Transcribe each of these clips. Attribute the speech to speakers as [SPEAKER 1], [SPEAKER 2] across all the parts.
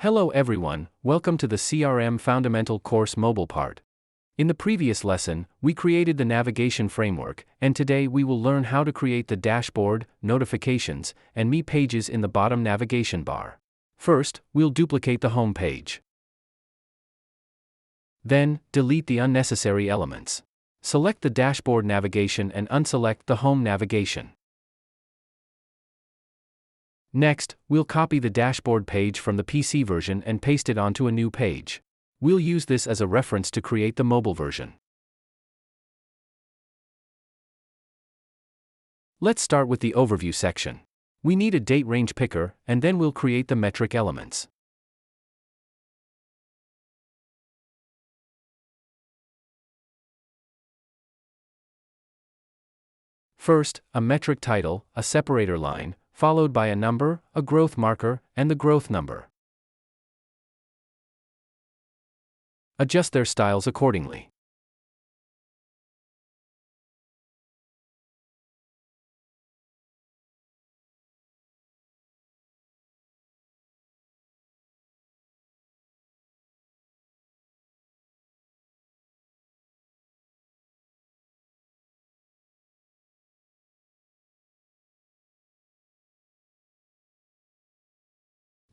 [SPEAKER 1] Hello everyone, welcome to the CRM Fundamental Course mobile part. In the previous lesson, we created the navigation framework, and today we will learn how to create the dashboard, notifications, and Me pages in the bottom navigation bar. First, we'll duplicate the home page. Then, delete the unnecessary elements. Select the dashboard navigation and unselect the home navigation. Next, we'll copy the dashboard page from the PC version and paste it onto a new page. We'll use this as a reference to create the mobile version. Let's start with the overview section. We need a date range picker, and then we'll create the metric elements. First, a metric title, a separator line, followed by a number, a growth marker, and the growth number. Adjust their styles accordingly.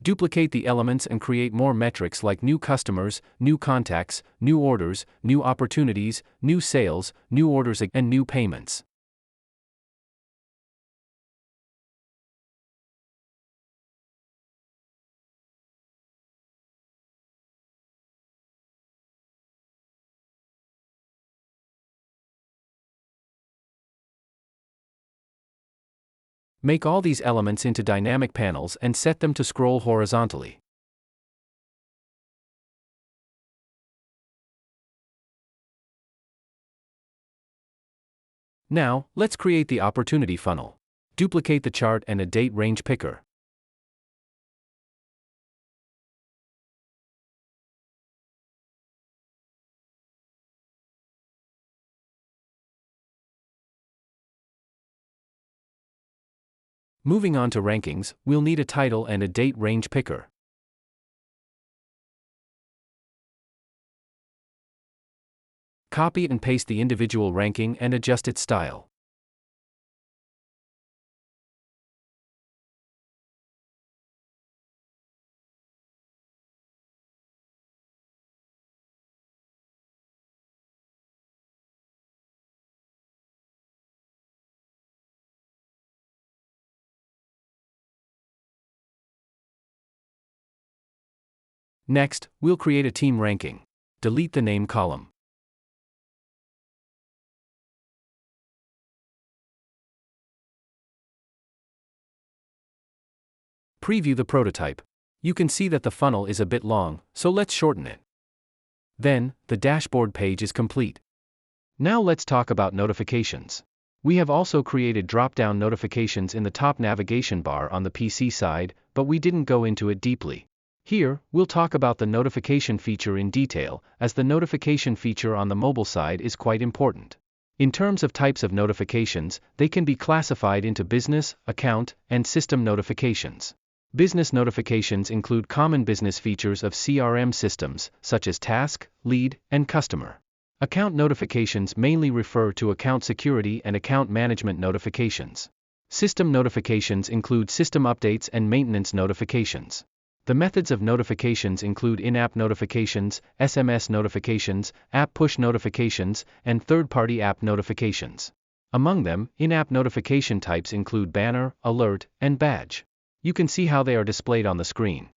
[SPEAKER 1] Duplicate the elements and create more metrics like new customers, new contacts, new orders, new opportunities, new sales, new orders, and new payments. Make all these elements into dynamic panels and set them to scroll horizontally. Now, let's create the opportunity funnel. Duplicate the chart and a date range picker. Moving on to rankings, we'll need a title and a date range picker. Copy and paste the individual ranking and adjust its style. Next, we'll create a team ranking. Delete the name column. Preview the prototype. You can see that the funnel is a bit long, so let's shorten it. Then, the dashboard page is complete. Now let's talk about notifications. We have also created drop-down notifications in the top navigation bar on the PC side, but we didn't go into it deeply. Here, we'll talk about the notification feature in detail, as the notification feature on the mobile side is quite important. In terms of types of notifications, they can be classified into business, account, and system notifications. Business notifications include common business features of CRM systems, such as task, lead, and customer. Account notifications mainly refer to account security and account management notifications. System notifications include system updates and maintenance notifications. The methods of notifications include in-app notifications, SMS notifications, app push notifications, and third-party app notifications. Among them, in-app notification types include banner, alert, and badge. You can see how they are displayed on the screen.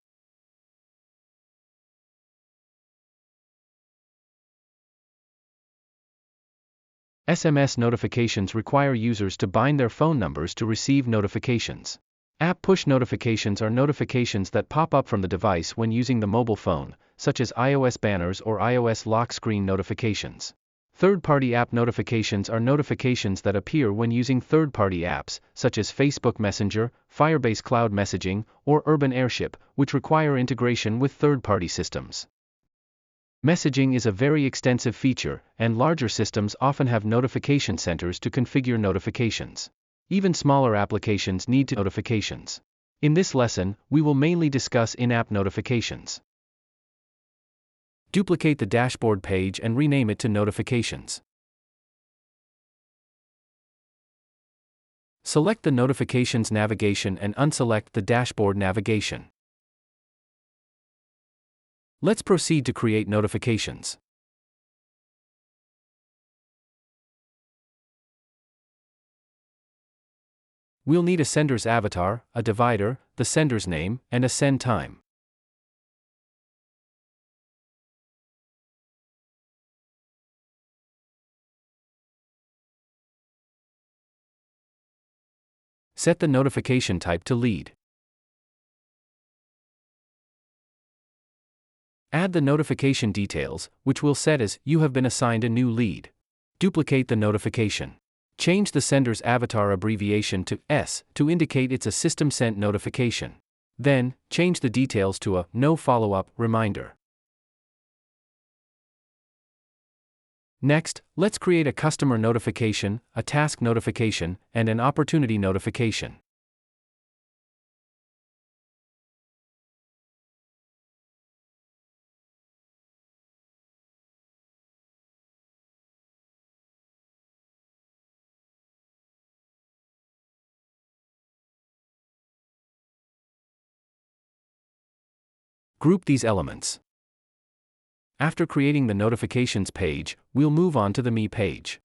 [SPEAKER 1] SMS notifications require users to bind their phone numbers to receive notifications. App push notifications are notifications that pop up from the device when using the mobile phone, such as iOS banners or iOS lock screen notifications. Third-party app notifications are notifications that appear when using third-party apps, such as Facebook Messenger, Firebase Cloud Messaging, or Urban Airship, which require integration with third-party systems. Messaging is a very extensive feature, and larger systems often have notification centers to configure notifications. Even smaller applications need notifications. In this lesson, we will mainly discuss in-app notifications. Duplicate the dashboard page and rename it to Notifications. Select the Notifications navigation and unselect the Dashboard navigation. Let's proceed to create notifications. We'll need a sender's avatar, a divider, the sender's name, and a send time. Set the notification type to lead. Add the notification details, which we'll set as you have been assigned a new lead. Duplicate the notification. Change the sender's avatar abbreviation to S to indicate it's a system-sent notification. Then, change the details to a no follow-up reminder. Next, let's create a customer notification, a task notification, and an opportunity notification. Group these elements. After creating the notifications page, we'll move on to the Me page.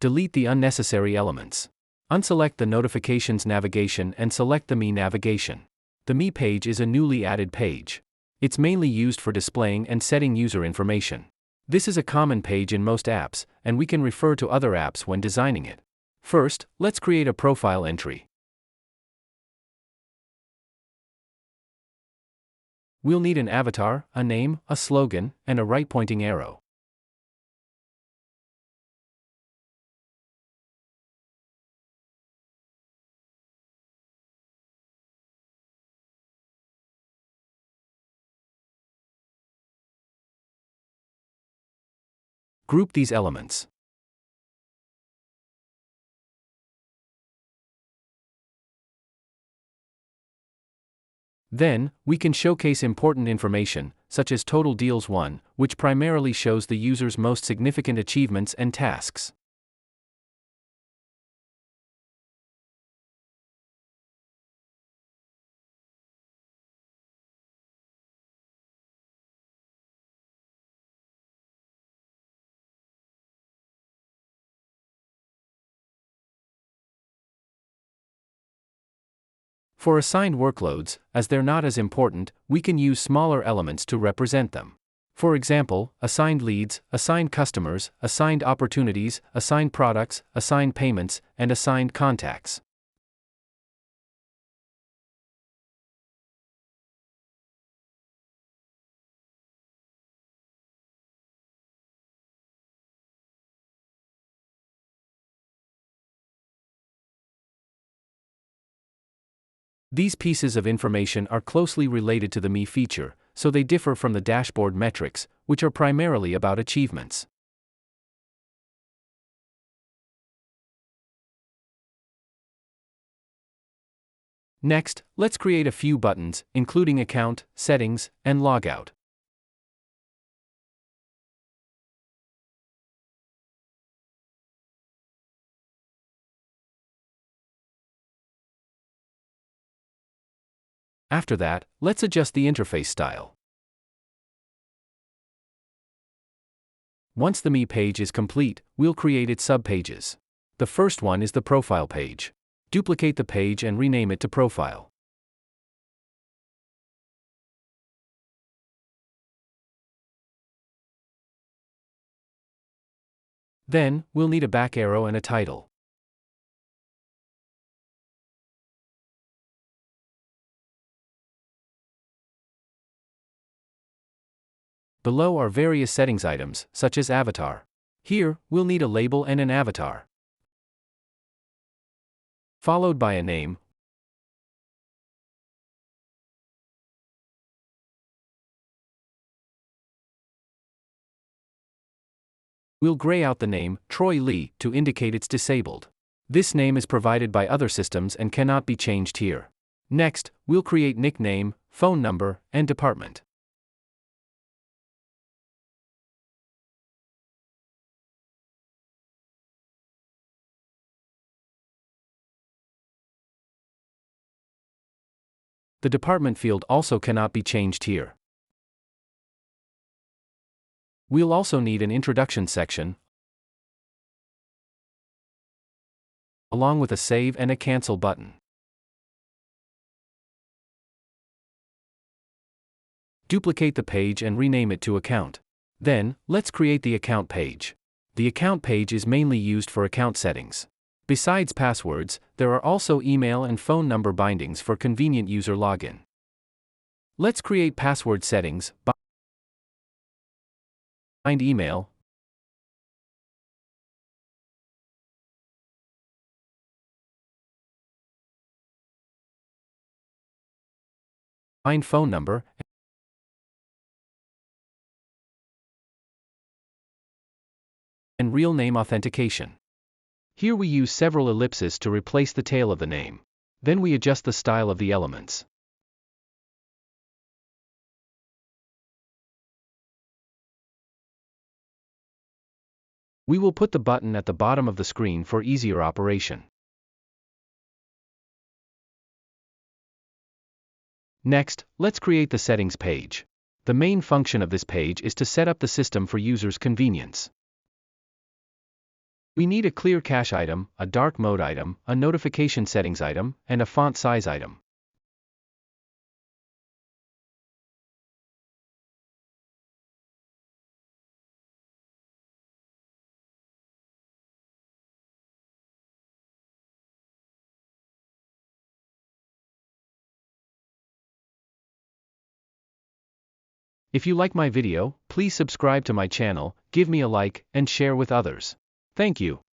[SPEAKER 1] Delete the unnecessary elements. Unselect the Notifications navigation and select the Me navigation. The Me page is a newly added page. It's mainly used for displaying and setting user information. This is a common page in most apps, and we can refer to other apps when designing it. First, let's create a profile entry. We'll need an avatar, a name, a slogan, and a right-pointing arrow. Group these elements. Then, we can showcase important information, such as Total Deals 1, which primarily shows the user's most significant achievements and tasks. For assigned workloads, as they're not as important, we can use smaller elements to represent them. For example, assigned leads, assigned customers, assigned opportunities, assigned products, assigned payments, and assigned contacts. These pieces of information are closely related to the Me feature, so they differ from the dashboard metrics, which are primarily about achievements. Next, let's create a few buttons, including Account, Settings, and Logout. After that, let's adjust the interface style. Once the Me page is complete, we'll create its subpages. The first one is the Profile page. Duplicate the page and rename it to Profile. Then, we'll need a back arrow and a title. Below are various settings items, such as avatar. Here, we'll need a label and an avatar, followed by a name. We'll gray out the name, Troy Lee, to indicate it's disabled. This name is provided by other systems and cannot be changed here. Next, we'll create nickname, phone number, and department. The department field also cannot be changed here. We'll also need an introduction section, along with a save and a cancel button. Duplicate the page and rename it to account. Then, let's create the account page. The account page is mainly used for account settings. Besides passwords, there are also email and phone number bindings for convenient user login. Let's create password settings. Bind email. Bind phone number. And real name authentication. Here we use several ellipses to replace the tail of the name. Then we adjust the style of the elements. We will put the button at the bottom of the screen for easier operation. Next, let's create the settings page. The main function of this page is to set up the system for users' convenience. We need a clear cache item, a dark mode item, a notification settings item, and a font size item. If you like my video, please subscribe to my channel, give me a like, and share with others. Thank you.